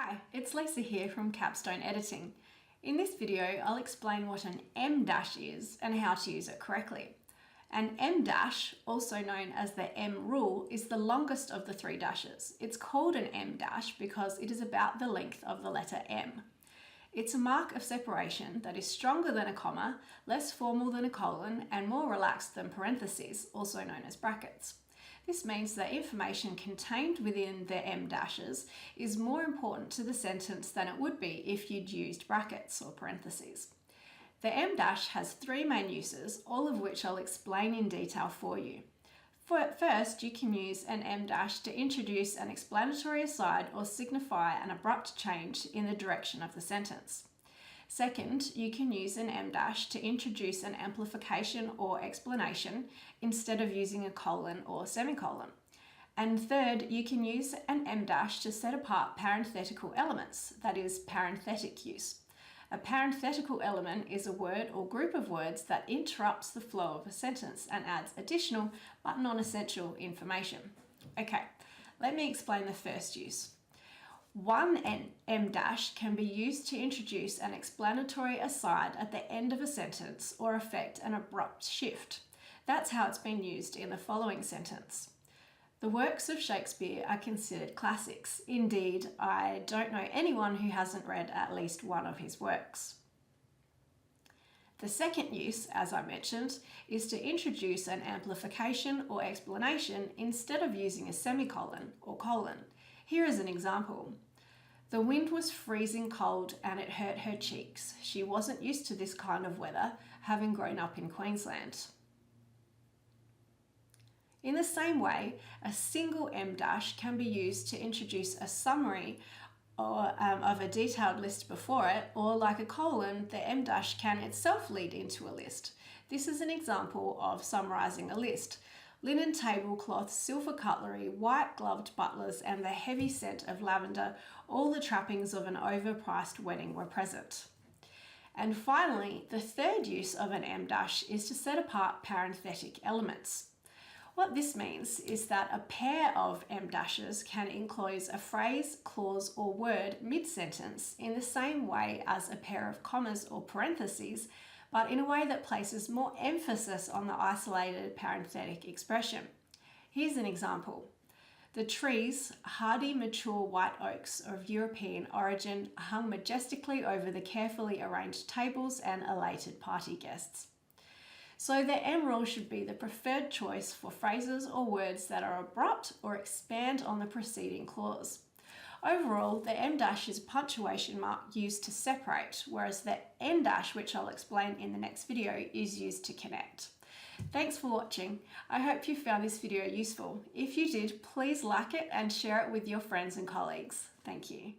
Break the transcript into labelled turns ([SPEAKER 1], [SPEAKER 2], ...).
[SPEAKER 1] Hi, it's Lisa here from Capstone Editing. In this video, I'll explain what an M dash is and how to use it correctly. An M dash, also known as the M rule, is the longest of the three dashes. It's called an M dash because it is about the length of the letter M. It's a mark of separation that is stronger than a comma, less formal than a colon, and more relaxed than parentheses, also known as brackets. This means that information contained within the M dashes is more important to the sentence than it would be if you'd used brackets or parentheses. The M dash has three main uses, all of which I'll explain in detail for you. First, you can use an M dash to introduce an explanatory aside or signify an abrupt change in the direction of the sentence. Second, you can use an M dash to introduce an amplification or explanation instead of using a colon or semicolon. And third, you can use an M dash to set apart parenthetical elements, that is, parenthetic use. A parenthetical element is a word or group of words that interrupts the flow of a sentence and adds additional but non-essential information. Okay, let me explain the first use. One M dash can be used to introduce an explanatory aside at the end of a sentence or effect an abrupt shift. That's how it's been used in the following sentence. The works of Shakespeare are considered classics. Indeed, I don't know anyone who hasn't read at least one of his works. The second use, as I mentioned, is to introduce an amplification or explanation instead of using a semicolon or colon. Here is an example. The wind was freezing cold and it hurt her cheeks. She wasn't used to this kind of weather, having grown up in Queensland. In the same way, a single M dash can be used to introduce a summary of a detailed list before it, or like a colon, the M dash can itself lead into a list. This is an example of summarizing a list. Linen tablecloth, silver cutlery, white gloved butlers, and the heavy scent of lavender, all the trappings of an overpriced wedding were present. And finally, the third use of an M dash is to set apart parenthetic elements. What this means is that a pair of M dashes can enclose a phrase, clause, or word mid-sentence in the same way as a pair of commas or parentheses, but in a way that places more emphasis on the isolated parenthetic expression. Here's an example. The trees, hardy, mature white oaks of European origin, hung majestically over the carefully arranged tables and elated party guests. So the M rule should be the preferred choice for phrases or words that are abrupt or expand on the preceding clause. Overall, the M dash is a punctuation mark used to separate, whereas the N dash, which I'll explain in the next video, is used to connect. Thanks for watching. I hope you found this video useful. If you did, please like it and share it with your friends and colleagues. Thank you.